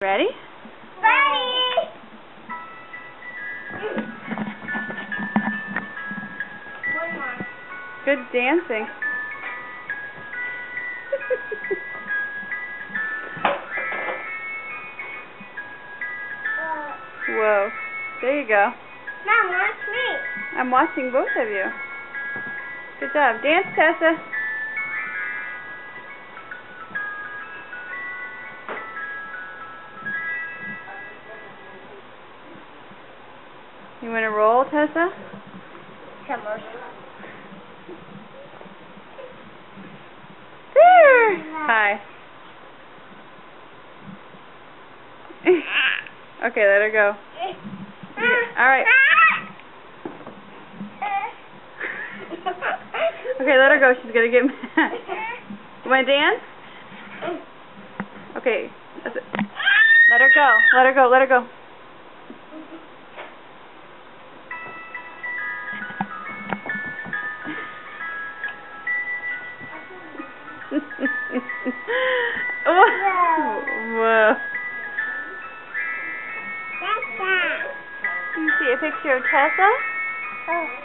Ready? Ready! One more. Good dancing. Whoa. There you go. Mom, watch me. I'm watching both of you. Good job. Dance, Tessa. You want to roll, Tessa? Commercial. There! Hi. Okay, let her go. Alright. Okay, let her go. She's gonna get mad. You wanna dance? Okay. That's it. Let her go. Let her go. Let her go. Whoa. Tessa. You see a picture of Tessa? Oh.